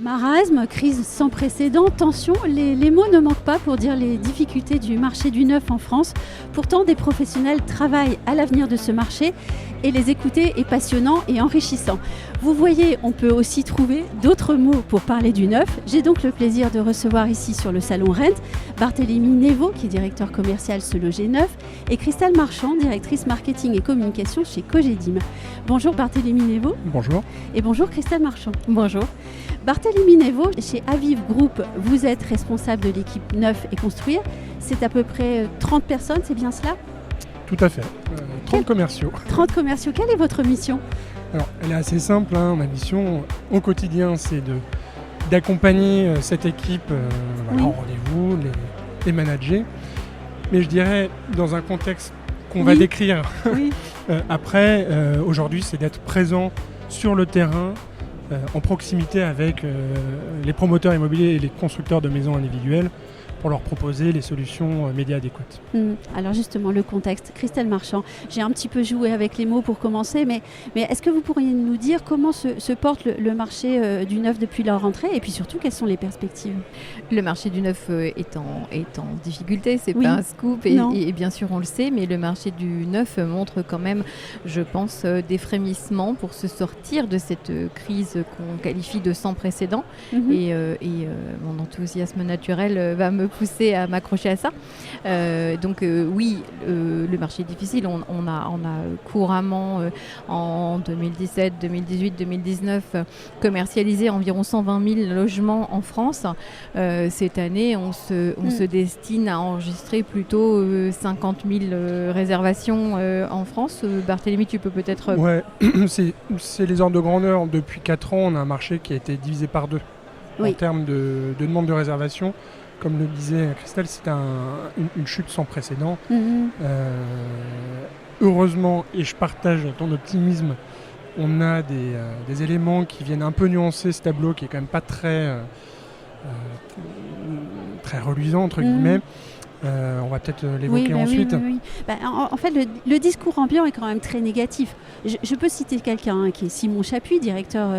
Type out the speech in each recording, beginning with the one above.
Marasme, crise sans précédent, tension, les mots ne manquent pas pour dire les difficultés du marché du neuf en France. Pourtant, des professionnels travaillent à l'avenir de ce marché et les écouter est passionnant et enrichissant. Vous voyez, on peut aussi trouver d'autres mots pour parler du neuf. J'ai donc le plaisir de recevoir ici sur le salon Rent Barthélémy Névot, qui est directeur commercial Se Loger Neuf, et Christelle Marchand, directrice marketing et communication chez Cogedim. Bonjour Barthélémy Névot. Bonjour. Et bonjour Christelle Marchand. Bonjour. Barthélémy Névot, chez Aviv Group, vous êtes responsable de l'équipe Neuf et Construire. C'est à peu près 30 personnes, c'est bien cela ? Tout à fait. 30 commerciaux. 30 commerciaux. Quelle est votre mission ? Alors, elle est assez simple. Ma mission au quotidien, c'est d'accompagner cette équipe Oui. en rendez-vous, les manager. Mais je dirais, dans un contexte qu'on va décrire Oui. après, aujourd'hui, c'est d'être présent sur le terrain, en proximité avec les promoteurs immobiliers et les constructeurs de maisons individuelles, pour leur proposer les solutions médias adéquates. Alors justement, le contexte. Christelle Marchand, j'ai un petit peu joué avec les mots pour commencer, mais est-ce que vous pourriez nous dire comment se porte le marché du neuf depuis leur rentrée et puis surtout, quelles sont les perspectives ? Le marché du neuf est en difficulté, c'est Oui. pas un scoop et bien sûr on le sait, mais le marché du neuf montre quand même, je pense, des frémissements pour se sortir de cette crise qu'on qualifie de sans précédent. Et mon enthousiasme naturel va me pousser à m'accrocher à ça. Oui, le marché est difficile. On a couramment en 2017, 2018, 2019 commercialisé environ 120 000 logements en France. Cette année, on se destine à enregistrer plutôt 50 000 réservations en France. Barthélémy, tu peux peut-être... Ouais, c'est les ordres de grandeur. Depuis 4 ans, on a un marché qui a été divisé par 2 en termes de demande de réservation. Comme le disait Christelle, c'est une chute sans précédent. Heureusement, et je partage ton optimisme, on a des éléments qui viennent un peu nuancer ce tableau qui est quand même pas très reluisant, entre guillemets. On va peut-être l'évoquer ensuite. Oui. En fait, le discours ambiant est quand même très négatif. Je peux citer quelqu'un qui est Simon Chapuis, directeur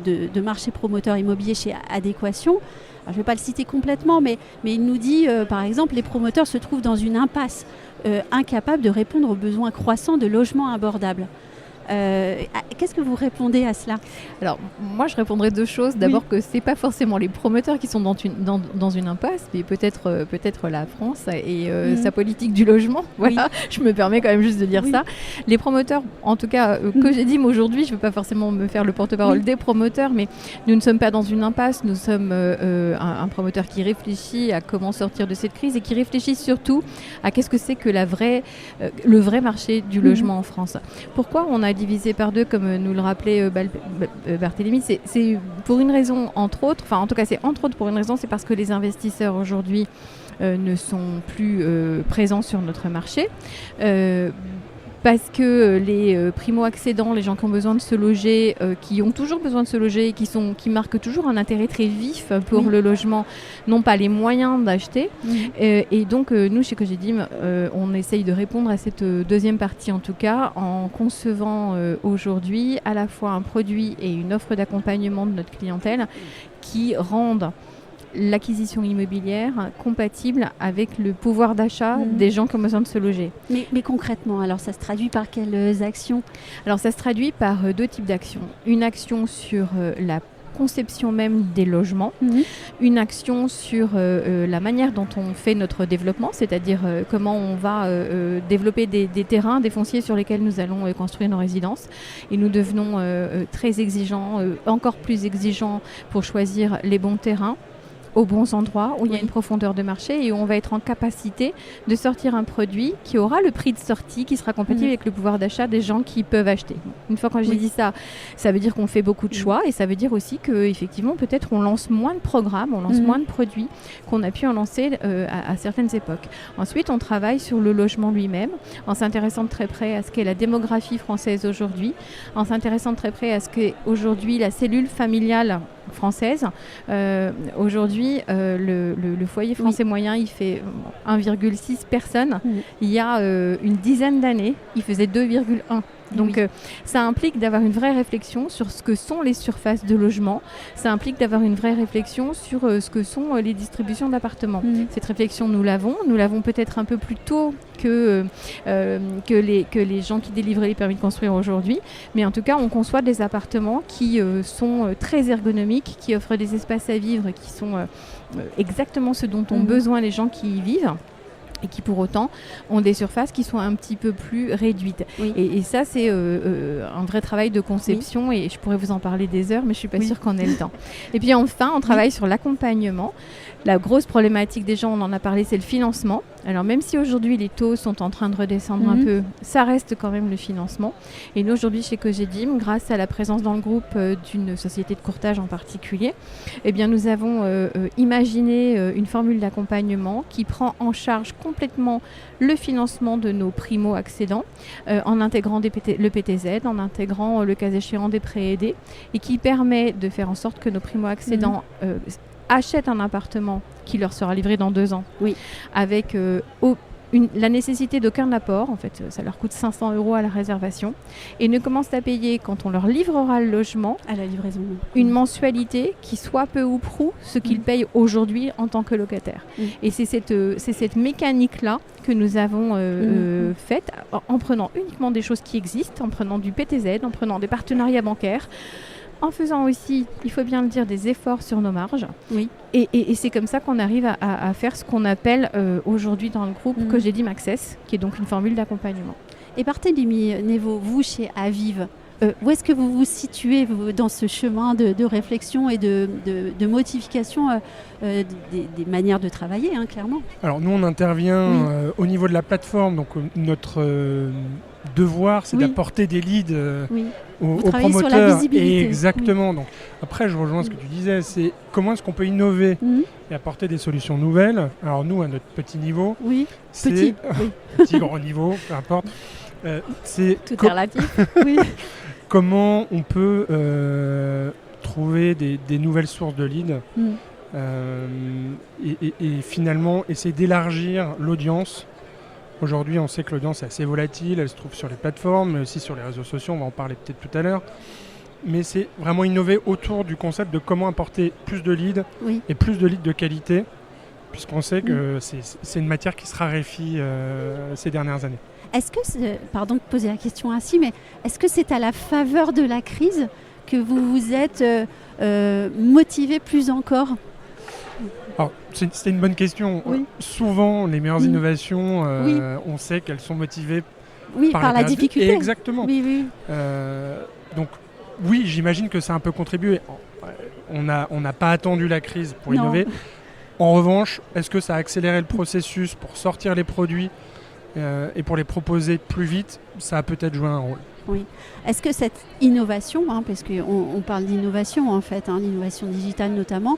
de marché promoteur immobilier chez Adéquation. Alors, je ne vais pas le citer complètement, mais il nous dit, par exemple, les promoteurs se trouvent dans une impasse, incapables de répondre aux besoins croissants de logements abordables. Qu'est-ce que vous répondez à cela ? Alors, moi, je répondrais 2 choses. D'abord, que ce n'est pas forcément les promoteurs qui sont dans une impasse, mais peut-être la France et sa politique du logement. Voilà, je me permets quand même juste de dire ça. Les promoteurs, en tout cas, Cogedim aujourd'hui, je ne veux pas forcément me faire le porte-parole des promoteurs, mais nous ne sommes pas dans une impasse. Nous sommes un promoteur qui réfléchit à comment sortir de cette crise et qui réfléchit surtout à qu'est-ce que c'est que le vrai marché du logement en France. Pourquoi on a divisé par 2, comme nous le rappelait Barthélémy, c'est pour une raison, entre autres, pour une raison, c'est parce que les investisseurs aujourd'hui ne sont plus présents sur notre marché. Parce que les primo-accédants, les gens qui ont besoin de se loger, qui ont toujours besoin de se loger et qui marquent toujours un intérêt très vif pour le logement, n'ont pas les moyens d'acheter. Et donc, nous, chez Cogedim, on essaye de répondre à cette deuxième partie, en tout cas, en concevant aujourd'hui à la fois un produit et une offre d'accompagnement de notre clientèle qui rendent l'acquisition immobilière compatible avec le pouvoir d'achat des gens qui ont besoin de se loger. Mais concrètement, alors ça se traduit par quelles actions ? Alors ça se traduit par 2 types d'actions. Une action sur la conception même des logements, une action sur la manière dont on fait notre développement, c'est-à-dire comment on va développer des terrains, des fonciers sur lesquels nous allons construire nos résidences. Et nous devenons très exigeants, encore plus exigeants pour choisir les bons terrains, aux bons endroits où il y a une profondeur de marché et où on va être en capacité de sortir un produit qui aura le prix de sortie qui sera compatible avec le pouvoir d'achat des gens qui peuvent acheter. Une fois que j'ai dit ça, ça veut dire qu'on fait beaucoup de choix et ça veut dire aussi qu'effectivement peut-être on lance moins de programmes, on lance moins de produits qu'on a pu en lancer à certaines époques. Ensuite, on travaille sur le logement lui-même en s'intéressant de très près à ce qu'est la démographie française aujourd'hui, en s'intéressant de très près à ce qu'est aujourd'hui la cellule familiale française. Aujourd'hui, le foyer français moyen, il fait 1,6 personnes. Il y a une dizaine d'années, il faisait 2,1. Donc ça implique d'avoir une vraie réflexion sur ce que sont les surfaces de logement, ça implique d'avoir une vraie réflexion sur ce que sont les distributions d'appartements. Cette réflexion, nous l'avons peut-être un peu plus tôt que les gens qui délivrent les permis de construire aujourd'hui, mais en tout cas on conçoit des appartements qui sont très ergonomiques, qui offrent des espaces à vivre qui sont exactement ce dont ont besoin les gens qui y vivent, et qui pour autant ont des surfaces qui sont un petit peu plus réduites. Et ça, c'est un vrai travail de conception, et je pourrais vous en parler des heures, mais je ne suis pas sûre qu'on ait le temps. Et puis enfin, on travaille sur l'accompagnement. La grosse problématique des gens, on en a parlé, c'est le financement. Alors même si aujourd'hui les taux sont en train de redescendre un peu, ça reste quand même le financement. Et nous aujourd'hui chez Cogedim, grâce à la présence dans le groupe d'une société de courtage en particulier, eh bien, nous avons imaginé une formule d'accompagnement qui prend en charge complètement le financement de nos primo-accédants en intégrant le PTZ, en intégrant le cas échéant des prêts aidés, et qui permet de faire en sorte que nos primo-accédants achètent un appartement qui leur sera livré dans 2 ans, avec la nécessité d'aucun apport. En fait, ça leur coûte 500 € à la réservation, et ne commencent à payer, quand on leur livrera le logement, à la livraison, une mensualité qui soit peu ou prou ce qu'ils payent aujourd'hui en tant que locataires. Et c'est cette mécanique-là que nous avons faite en prenant uniquement des choses qui existent, en prenant du PTZ, en prenant des partenariats bancaires, en faisant aussi, il faut bien le dire, des efforts sur nos marges. Et c'est comme ça qu'on arrive à faire ce qu'on appelle aujourd'hui dans le groupe Cogedim Access, qui est donc une formule d'accompagnement. Et Barthélémy Néveau, vous chez Aviv, où est-ce que vous vous situez dans ce chemin de réflexion et de modification des manières de travailler, clairement? Alors nous, on intervient au niveau de la plateforme, donc notre devoir, c'est d'apporter des leads aux promoteurs. Sur la visibilité. Exactement. Donc, après, je rejoins ce que tu disais, c'est comment est-ce qu'on peut innover et apporter des solutions nouvelles. Alors nous, à notre petit niveau, petit grand niveau, peu importe, c'est tout est relatif. Comment on peut trouver des nouvelles sources de leads et finalement essayer d'élargir l'audience. Aujourd'hui, on sait que l'audience est assez volatile, elle se trouve sur les plateformes, mais aussi sur les réseaux sociaux, on va en parler peut-être tout à l'heure. Mais c'est vraiment innover autour du concept de comment apporter plus de leads et plus de leads de qualité, puisqu'on sait que c'est une matière qui se raréfie ces dernières années. Est-ce que, pardon de poser la question ainsi, mais est-ce que c'est à la faveur de la crise que vous vous êtes motivé plus encore ? Alors, c'est une bonne question. Souvent, les meilleures innovations, on sait qu'elles sont motivées par la difficulté. Exactement. Donc, oui, j'imagine que ça a un peu contribué. On n'a pas attendu la crise pour innover. En revanche, est-ce que ça a accéléré le processus pour sortir les produits et pour les proposer plus vite? Ça a peut-être joué un rôle. Oui. Est-ce que cette innovation, parce qu'on parle d'innovation en fait, l'innovation digitale notamment,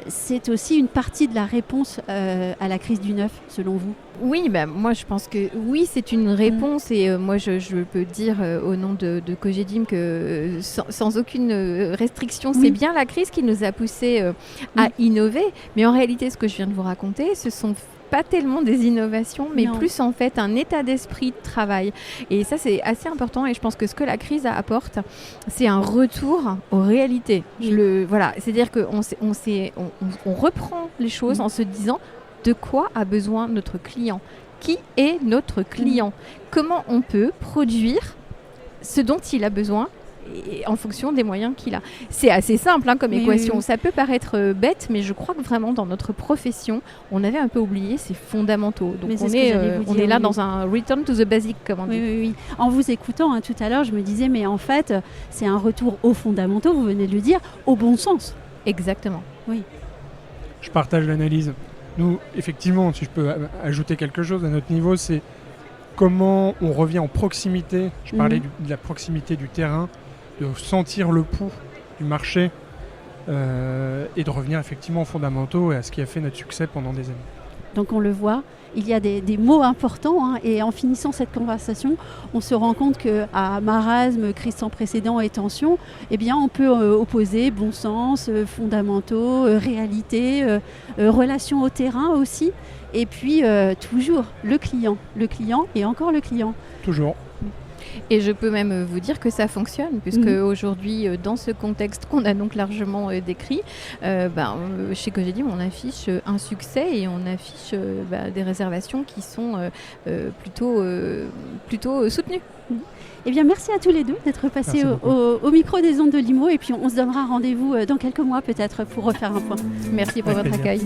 c'est aussi une partie de la réponse à la crise du neuf, selon vous? Oui, moi je pense que oui, c'est une réponse, et moi je peux dire au nom de Cogedim que sans aucune restriction, c'est bien la crise qui nous a poussé à innover, mais en réalité ce que je viens de vous raconter, ce sont pas tellement des innovations, mais plus en fait un état d'esprit de travail. Et ça, c'est assez important, et je pense que ce que la crise apporte, c'est un retour aux réalités. C'est-à-dire qu'on reprend les choses en se disant de quoi a besoin notre client, qui est notre client, comment on peut produire ce dont il a besoin, et en fonction des moyens qu'il a. C'est assez simple comme équation. Ça peut paraître bête, mais je crois que vraiment dans notre profession, on avait un peu oublié ces fondamentaux. Donc on est là dans un return to the basic, comme on dit. Oui. En vous écoutant tout à l'heure, je me disais, mais en fait, c'est un retour aux fondamentaux, vous venez de le dire, au bon sens. Exactement. Oui. Je partage l'analyse. Nous, effectivement, si je peux ajouter quelque chose à notre niveau, c'est comment on revient en proximité. Je parlais de la proximité du terrain, de sentir le pouls du marché et de revenir effectivement aux fondamentaux et à ce qui a fait notre succès pendant des années. Donc on le voit, il y a des mots importants et en finissant cette conversation, on se rend compte qu'à marasme, crise sans précédent et tension, on peut opposer bon sens, fondamentaux, réalité, relation au terrain aussi, et puis toujours le client et encore le client. Toujours. Et je peux même vous dire que ça fonctionne, puisque aujourd'hui, dans ce contexte qu'on a donc largement décrit, chez Cogedim, on affiche un succès et on affiche des réservations qui sont plutôt soutenues. Eh bien, merci à tous les deux d'être passés au micro des ondes de Limo, et puis on se donnera rendez-vous dans quelques mois peut-être pour refaire un point. Merci pour votre accueil.